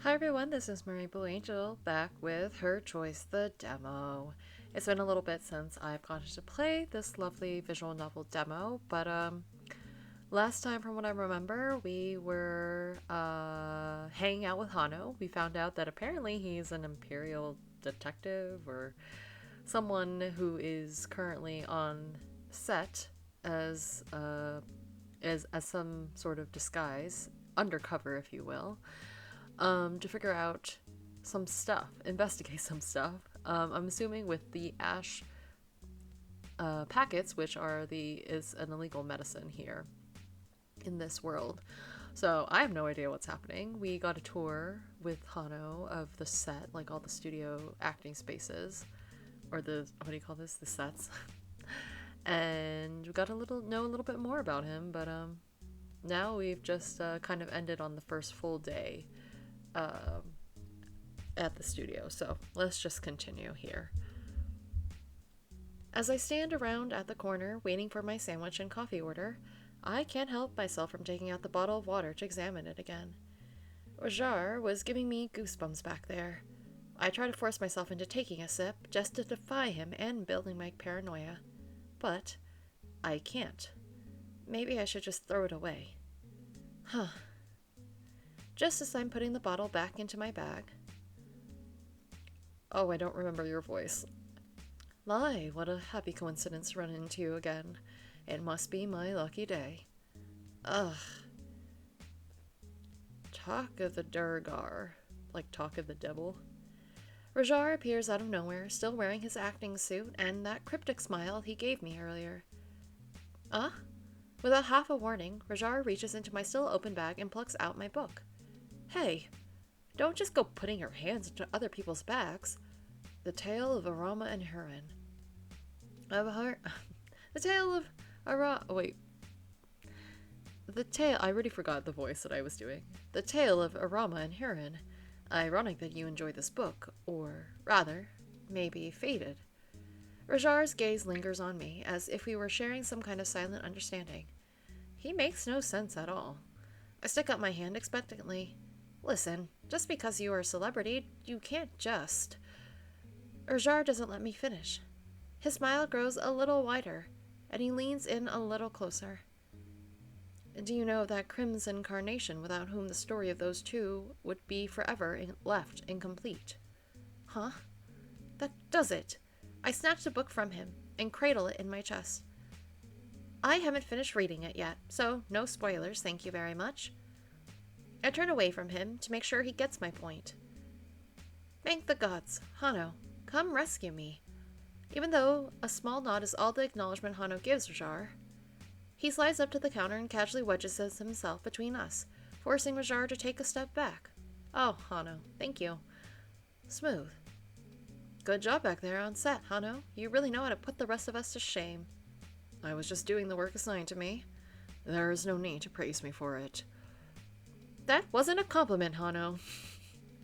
Hi everyone, this is Marie Blue Angel back with Her Choice the Demo. It's been a little bit since I've gotten to play this lovely visual novel demo, but last time from what I remember, we were hanging out with Hano. We found out that apparently he's an imperial detective or someone who is currently on set as as some sort of disguise, undercover if you will, to figure out some stuff, investigate some stuff. I'm assuming with the ash packets, which is an illegal medicine here in this world. So I have no idea what's happening. We got a tour with Hano of the set, like all the studio acting spaces, or the what do you call this? The sets. And we got know a little bit more about him, but now we've just kind of ended on the first full day um, at the studio, so let's just continue here. As I stand around at the corner waiting for my sandwich and coffee order, I can't help myself from taking out the bottle of water to examine it again. Rajar was giving me goosebumps back there. I try to force myself into taking a sip just to defy him and building my paranoia. But I can't. Maybe I should just throw it away. Huh. Just as I'm putting the bottle back into my bag. Oh, I don't remember your voice. My, what a happy coincidence to run into you again. It must be my lucky day. Ugh. Talk of the Durgar. Like talk of the devil. Rajar appears out of nowhere, still wearing his acting suit and that cryptic smile he gave me earlier. Without half a warning, Rajar reaches into my still open bag and plucks out my book. Hey, don't just go putting your hands into other people's bags. The Tale of Arama and Hurin. The Tale of wait. The tale. I already forgot the voice that I was doing. The Tale of Arama and Hurin. Ironic that you enjoy this book, or rather, maybe fated. Rajar's gaze lingers on me, as if we were sharing some kind of silent understanding. He makes no sense at all. I stick up my hand expectantly. Listen, just because you are a celebrity, you can't just... Rajar doesn't let me finish. His smile grows a little wider, and he leans in a little closer. Do you know of that crimson carnation without whom the story of those two would be forever left incomplete? Huh? That does it. I snatch the book from him and cradle it in my chest. I haven't finished reading it yet, so no spoilers, thank you very much. I turn away from him to make sure he gets my point. Thank the gods, Hano, come rescue me. Even though a small nod is all the acknowledgement Hano gives Rajar. He slides up to the counter and casually wedges himself between us, forcing Rajar to take a step back. Oh, Hano, thank you. Smooth. Good job back there on set, Hano. You really know how to put the rest of us to shame. I was just doing the work assigned to me. There is no need to praise me for it. That wasn't a compliment, Hano.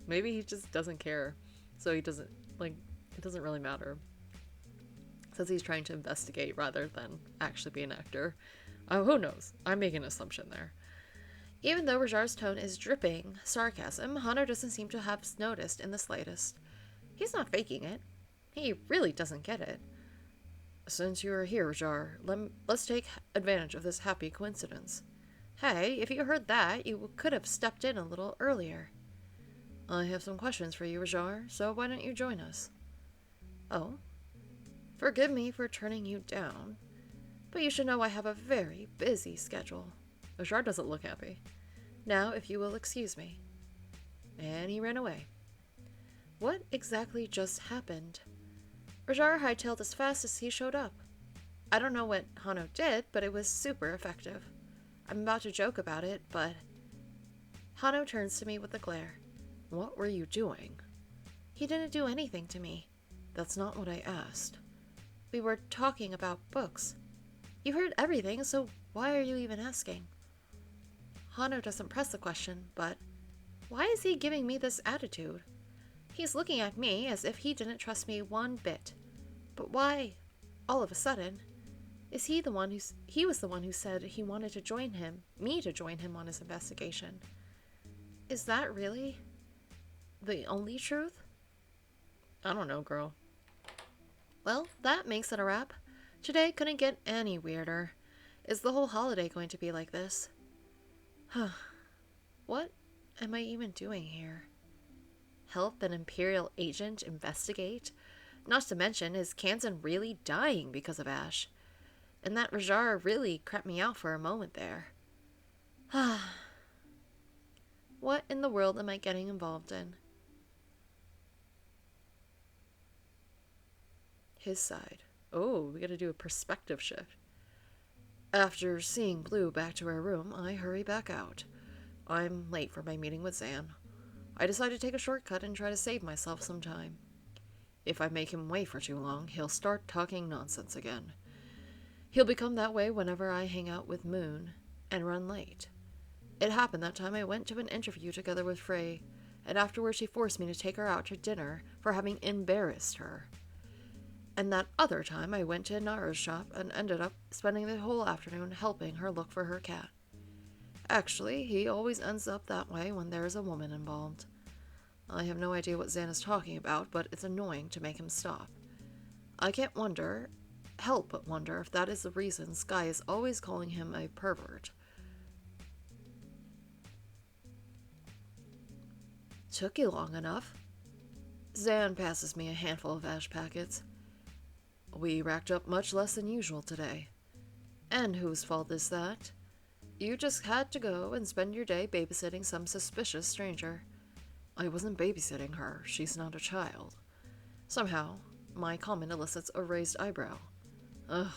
Maybe he just doesn't care. So he doesn't, it doesn't really matter. Says he's trying to investigate rather than actually be an actor. Oh, who knows? I'm making an assumption there. Even though Rajar's tone is dripping sarcasm, Hano doesn't seem to have noticed in the slightest. He's not faking it. He really doesn't get it. Since you are here, Rajar, let's take advantage of this happy coincidence. Hey, if you heard that, you could have stepped in a little earlier. I have some questions for you, Rajar, so why don't you join us? Oh? Forgive me for turning you down, but you should know I have a very busy schedule. Rajar doesn't look happy. Now, if you will excuse me. And he ran away. What exactly just happened? Rajar hightailed as fast as he showed up. I don't know what Hano did, but it was super effective. I'm about to joke about it, but... Hano turns to me with a glare. What were you doing? He didn't do anything to me. That's not what I asked. We were talking about books. You heard everything, so why are you even asking? Hano doesn't press the question, but... Why is he giving me this attitude? He's looking at me as if he didn't trust me one bit. But why, all of a sudden? He was the one who said he wanted to join him, me to join him on his investigation. Is that really? The only truth? I don't know, girl. Well, that makes it a wrap. Today couldn't get any weirder. Is the whole holiday going to be like this? Huh. What am I even doing here? Help an Imperial agent investigate? Not to mention, is Kansan really dying because of Ash? And that Rajar really crept me out for a moment there. What in the world am I getting involved in? His side. Oh, we gotta do a perspective shift. After seeing Blue back to her room, I hurry back out. I'm late for my meeting with Zan. I decide to take a shortcut and try to save myself some time. If I make him wait for too long, he'll start talking nonsense again. He'll become that way whenever I hang out with Moon and run late. It happened that time I went to an interview together with Frey, and afterwards she forced me to take her out to dinner for having embarrassed her. And that other time I went to Nara's shop and ended up spending the whole afternoon helping her look for her cat. Actually, he always ends up that way when there is a woman involved. I have no idea what Zan is talking about, but it's annoying to make him stop. I can't help but wonder if that is the reason Sky is always calling him a pervert. Took you long enough. Zan passes me a handful of ash packets. We racked up much less than usual today. And whose fault is that? You just had to go and spend your day babysitting some suspicious stranger. I wasn't babysitting her. She's not a child. Somehow, my comment elicits a raised eyebrow. Ugh,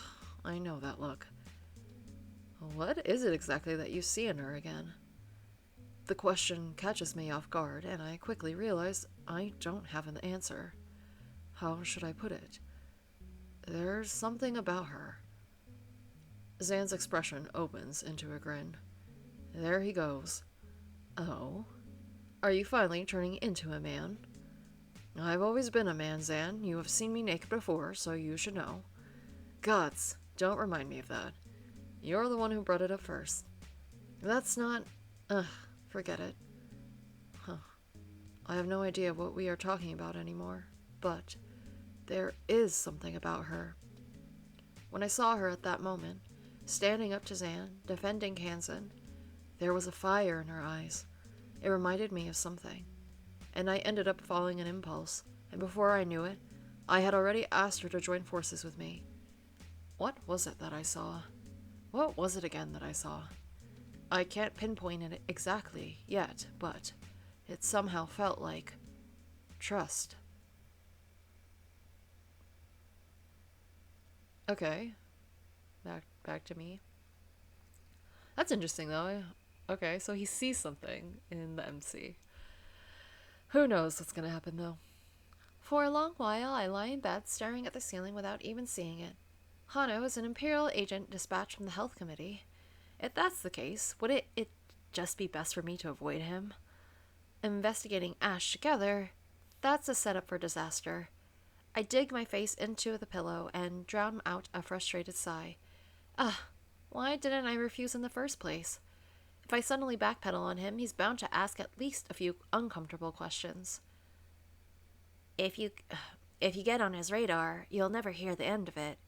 I know that look. What is it exactly that you see in her again? The question catches me off guard, and I quickly realize I don't have an answer. How should I put it? There's something about her. Zan's expression opens into a grin. There he goes. Oh? Are you finally turning into a man? I've always been a man, Zan. You have seen me naked before, so you should know. Gods, don't remind me of that. You're the one who brought it up first. That's not... forget it. Huh. I have no idea what we are talking about anymore, but there is something about her. When I saw her at that moment, standing up to Zan, defending Kansan, there was a fire in her eyes. It reminded me of something, and I ended up following an impulse, and before I knew it, I had already asked her to join forces with me. What was it that I saw? What was it again that I saw? I can't pinpoint it exactly yet, but it somehow felt like trust. Okay, back to me. That's interesting, though. Okay, so he sees something in the MC. Who knows what's gonna happen, though. For a long while, I lie in bed staring at the ceiling without even seeing it. Hano is an Imperial agent dispatched from the Health Committee. If that's the case, would it just be best for me to avoid him? Investigating Ash together, that's a setup for disaster. I dig my face into the pillow and drown out a frustrated sigh. Why didn't I refuse in the first place? If I suddenly backpedal on him, he's bound to ask at least a few uncomfortable questions. If you get on his radar, you'll never hear the end of it.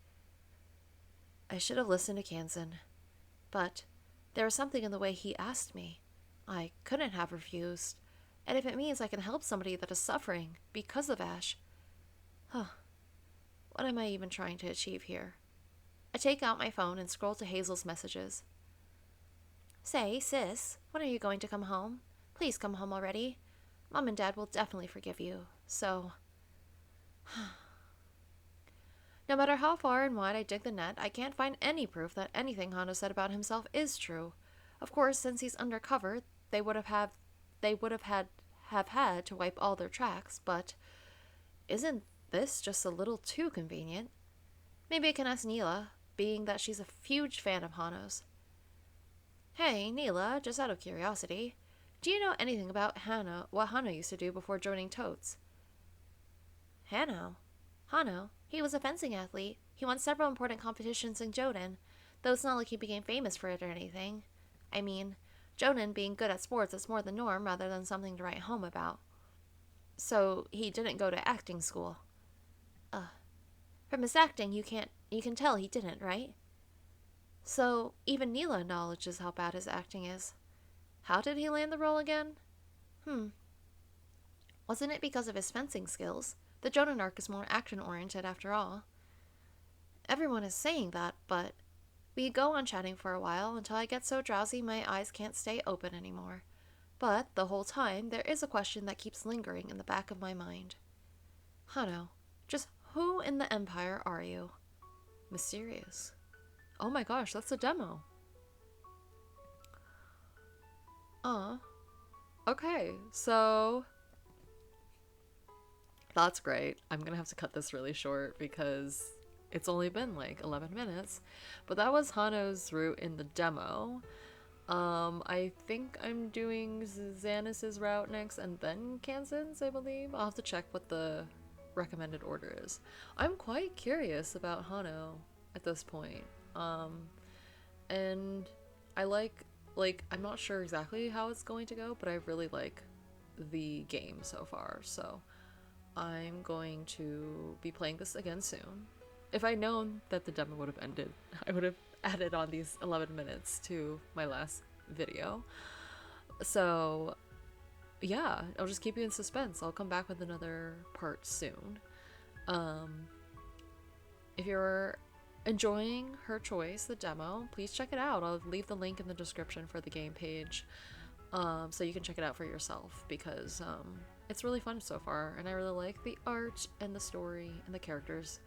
I should have listened to Kansan. But there was something in the way he asked me. I couldn't have refused. And if it means I can help somebody that is suffering because of Ash... What am I even trying to achieve here? I take out my phone and scroll to Hazel's messages. Say, sis, when are you going to come home? Please come home already. Mom and Dad will definitely forgive you, so... No matter how far and wide I dig the net, I can't find any proof that anything Hano said about himself is true. Of course, since he's undercover, they would have had to wipe all their tracks, but isn't this just a little too convenient? Maybe I can ask Neela, being that she's a huge fan of Hano's. Hey, Neela, just out of curiosity, do you know anything about what Hano used to do before joining Totes? Hano? He was a fencing athlete. He won several important competitions in Joden, though it's not like he became famous for it or anything. I mean, Joden being good at sports is more the norm rather than something to write home about. So he didn't go to acting school. From his acting, you can tell he didn't, right? So even Neela acknowledges how bad his acting is. How did he land the role again? Hmm. Wasn't it because of his fencing skills? The Jonan arc is more action oriented after all. Everyone is saying that, but we go on chatting for a while until I get so drowsy my eyes can't stay open anymore. But the whole time, there is a question that keeps lingering in the back of my mind. Hano, just who in the Empire are you? Mysterious. Oh my gosh, that's a demo. Okay, so that's great. I'm gonna have to cut this really short because it's only been like 11 minutes. But that was Hano's route in the demo. I think I'm doing Xannis's route next and then Kansas, I believe. I'll have to check what the recommended order is. I'm quite curious about Hano at this point. And I like I'm not sure exactly how it's going to go, but I really like the game so far. So I'm going to be playing this again soon. If I'd known that the demo would have ended, I would have added on these 11 minutes to my last video. So, yeah, I'll just keep you in suspense. I'll come back with another part soon. Um, if you're enjoying Her Choice, the demo, please check it out. I'll leave the link in the description for the game page so you can check it out for yourself because it's really fun so far, and I really like the art and the story and the characters.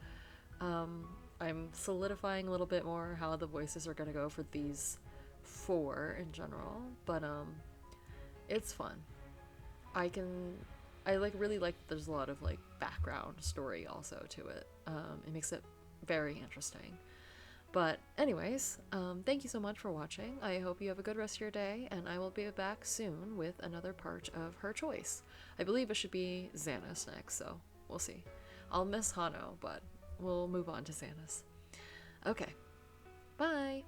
I'm solidifying a little bit more how the voices are gonna go for these four in general, but it's fun. I like really like there's a lot of like background story also to it. It makes it very interesting. But anyways, thank you so much for watching. I hope you have a good rest of your day, and I will be back soon with another part of Her Choice. I believe it should be Xanis next, so we'll see. I'll miss Hano, but we'll move on to Xanis. Okay, bye!